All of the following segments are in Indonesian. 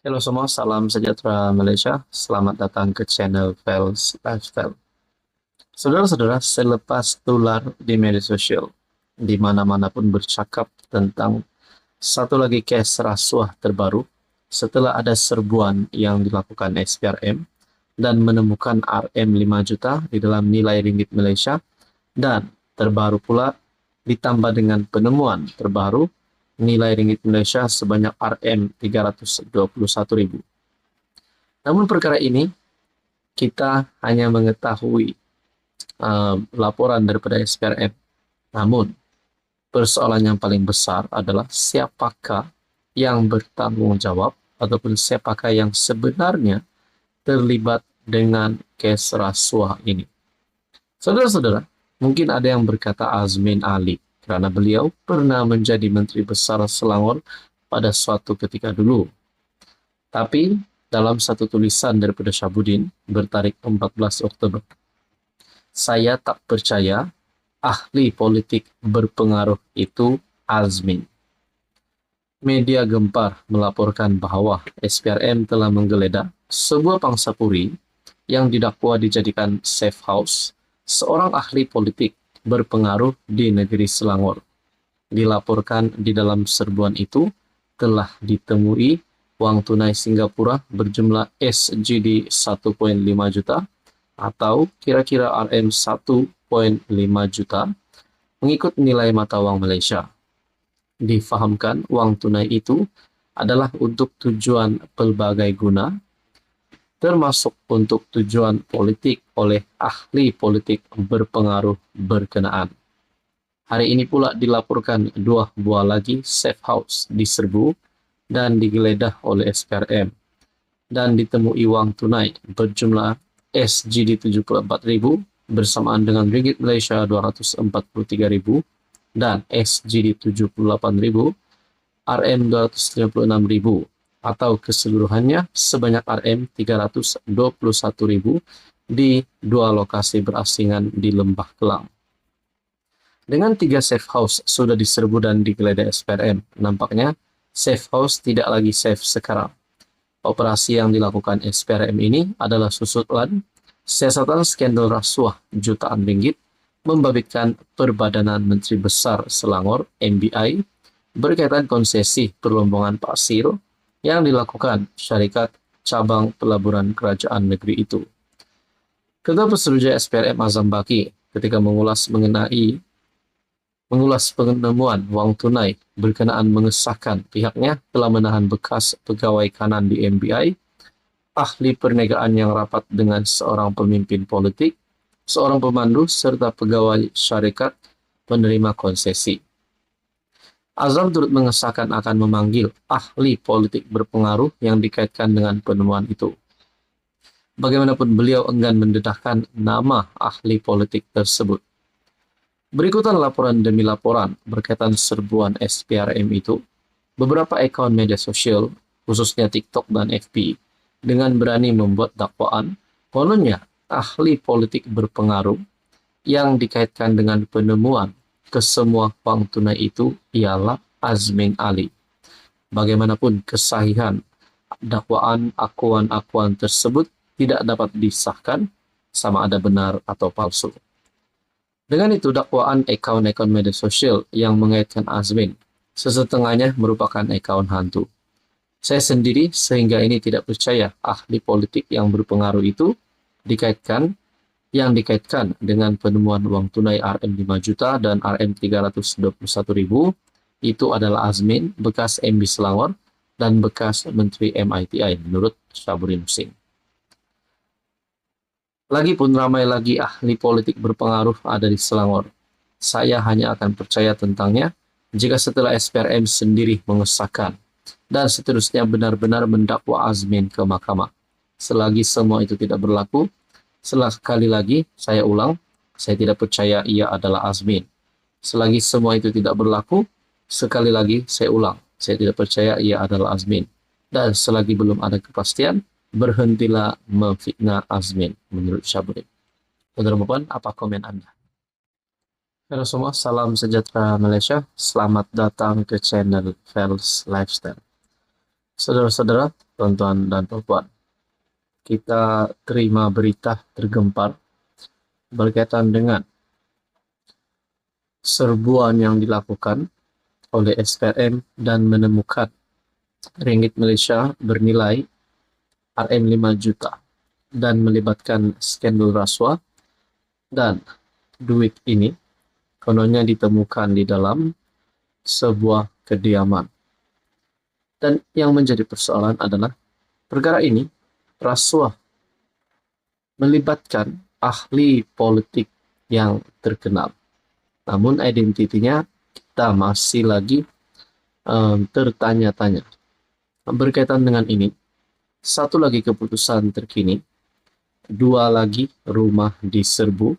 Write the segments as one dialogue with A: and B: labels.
A: Halo semua, salam sejahtera Malaysia. Selamat datang ke channel Fels Lifestyle. Saudara-saudara, selepas tular di media sosial, di mana-mana pun bercakap tentang satu lagi kes rasuah terbaru setelah ada serbuan yang dilakukan SPRM dan menemukan RM 5 juta di dalam nilai ringgit Malaysia dan terbaru pula ditambah dengan penemuan terbaru nilai ringgit Malaysia sebanyak RM 321.000. Namun perkara ini kita hanya mengetahui laporan daripada SPRM. Namun persoalan yang paling besar adalah siapakah yang bertanggung jawab ataupun siapakah yang sebenarnya terlibat dengan kes rasuah ini. Saudara-saudara, mungkin ada yang berkata Azmin Ali kerana beliau pernah menjadi Menteri Besar Selangor pada suatu ketika dulu. Tapi dalam satu tulisan daripada Syabudin bertarikh 14 Oktober, saya tak percaya ahli politik berpengaruh itu Azmin. Media gempar melaporkan bahawa SPRM telah menggeledah sebuah pangsapuri yang didakwa dijadikan safe house seorang ahli politik berpengaruh di negeri Selangor. Dilaporkan di dalam serbuan itu telah ditemui wang tunai Singapura berjumlah SGD 1.5 juta atau kira-kira RM 1.5 juta mengikut nilai mata wang Malaysia. Difahamkan wang tunai itu adalah untuk tujuan pelbagai guna, termasuk untuk tujuan politik oleh ahli politik berpengaruh berkenaan. Hari ini pula dilaporkan dua buah lagi safe house diserbu dan digeledah oleh SPRM dan ditemui wang tunai berjumlah SGD 74.000 bersamaan dengan ringgit Malaysia 243.000 dan SGD 78.000 RM 256.000 atau keseluruhannya sebanyak RM 321.000 di dua lokasi berasingan di Lembah Kelang. Dengan 3 safe house sudah diserbu dan digeledah SPRM, nampaknya safe house tidak lagi safe sekarang. Operasi yang dilakukan SPRM ini adalah susulan siasatan skandal rasuah jutaan ringgit membabitkan Perbadanan Menteri Besar Selangor (MBI) berkaitan konsesi perlombongan pasir yang dilakukan syarikat cabang pelaburan kerajaan negeri itu. Ketua Pesuruhjaya SPRM Azam Baki ketika mengulas penemuan wang tunai berkenaan mengesahkan pihaknya telah menahan bekas pegawai kanan di MBI, ahli perniagaan yang rapat dengan seorang pemimpin politik, seorang pemandu serta pegawai syarikat menerima konsesi. Azam turut mengesahkan akan memanggil ahli politik berpengaruh yang dikaitkan dengan penemuan itu. Bagaimanapun beliau enggan mendedahkan nama ahli politik tersebut. Berikutan laporan demi laporan berkaitan serbuan SPRM itu, beberapa akaun media sosial, khususnya TikTok dan FB, dengan berani membuat dakwaan, kononnya ahli politik berpengaruh yang dikaitkan dengan penemuan kesemua wang tunai itu ialah Azmin Ali. Bagaimanapun kesahihan dakwaan akuan-akuan tersebut tidak dapat disahkan sama ada benar atau palsu. Dengan itu, dakwaan akaun-akaun media sosial yang mengaitkan Azmin sesetengahnya merupakan akaun hantu. Saya sendiri sehingga ini tidak percaya ahli politik yang berpengaruh itu yang dikaitkan dengan penemuan wang tunai RM 5 juta dan RM 321.000 itu adalah Azmin, bekas MB Selangor dan bekas Menteri MITI menurut Syabudin Husin. Lagipun ramai lagi ahli politik berpengaruh ada di Selangor. Saya hanya akan percaya tentangnya jika setelah SPRM sendiri mengesahkan dan seterusnya benar-benar mendakwa Azmin ke mahkamah. Selagi semua itu tidak berlaku, sekali lagi saya ulang, saya tidak percaya ia adalah Azmin. Selagi semua itu tidak berlaku, sekali lagi saya ulang, saya tidak percaya ia adalah Azmin. Dan selagi belum ada kepastian, berhentilah memfitnah Azmin, menurut Syabudin. Saudara-saudara, apa komen Anda? Halo semua, salam sejahtera Malaysia. Selamat datang ke channel Fels Lifestyle. Saudara-saudara, tuan-tuan dan puan, kita terima berita tergempar berkaitan dengan serbuan yang dilakukan oleh SPRM dan menemukan ringgit Malaysia bernilai RM5 juta dan melibatkan skandal rasuah, dan duit ini kononnya ditemukan di dalam sebuah kediaman. Dan yang menjadi persoalan adalah perkara ini rasuah melibatkan ahli politik yang terkenal. Namun identitinya kita masih lagi tertanya-tanya. Berkaitan dengan ini, satu lagi keputusan terkini, 2 lagi rumah diserbu,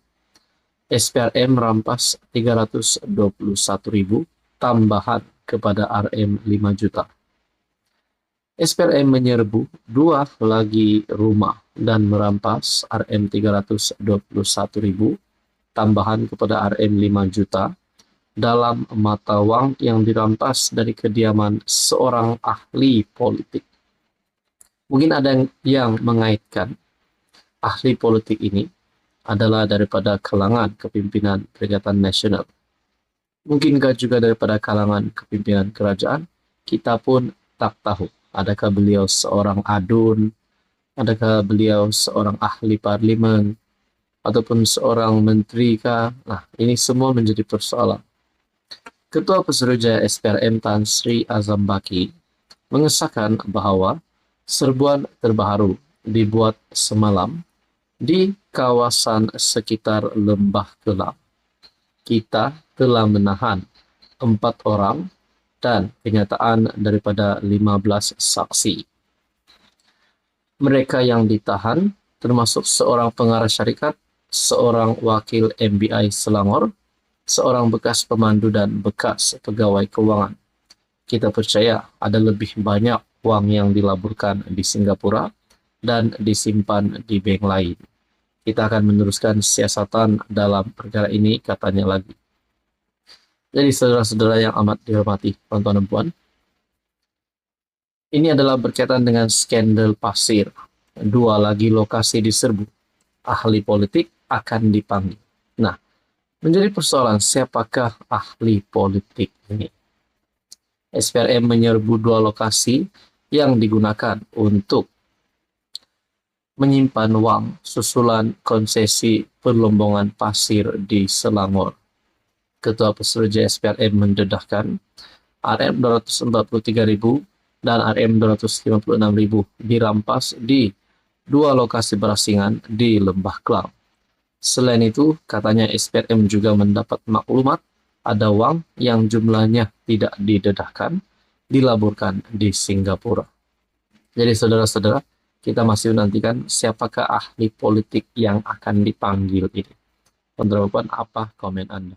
A: SPRM rampas 321.000 tambahan kepada RM5 juta. SPRM menyerbu 2 lagi rumah dan merampas RM321.000 tambahan kepada RM5 juta dalam mata wang yang dirampas dari kediaman seorang ahli politik. Mungkin ada yang mengaitkan ahli politik ini adalah daripada kalangan kepimpinan Perikatan Nasional. Mungkinkah juga daripada kalangan kepimpinan kerajaan? Kita pun tak tahu. Adakah beliau seorang adun? Adakah beliau seorang ahli parlimen? Ataupun seorang menteri kah? Nah, ini semua menjadi persoalan. Ketua Pesuruhjaya SPRM Tan Sri Azam Baki mengesahkan bahwa serbuan terbaru dibuat semalam di kawasan sekitar Lembah Kelang. Kita telah menahan 4 orang dan kenyataan daripada 15 saksi. Mereka yang ditahan termasuk seorang pengarah syarikat, seorang wakil MBI Selangor, seorang bekas pemandu dan bekas pegawai keuangan. Kita percaya ada lebih banyak wang yang dilaburkan di Singapura dan disimpan di bank lain. Kita akan meneruskan siasatan dalam perkara ini, katanya lagi. Jadi saudara-saudara yang amat dihormati, tuan-tuan dan puan, ini adalah berkaitan dengan skandal pasir. 2 lagi lokasi diserbu. Ahli politik akan dipanggil. Nah, menjadi persoalan siapakah ahli politik ini? SPRM menyerbu 2 lokasi yang digunakan untuk menyimpan wang susulan konsesi perlombongan pasir di Selangor. Ketua Pesuruhjaya SPRM mendedahkan RM243.000 dan RM256.000 dirampas di 2 lokasi berasingan di Lembah Kelang. Selain itu, katanya SPRM juga mendapat maklumat ada wang yang jumlahnya tidak didedahkan dilaburkan di Singapura. Jadi saudara-saudara, kita masih menantikan siapakah ahli politik yang akan dipanggil ini. Teman-teman, apa komen Anda?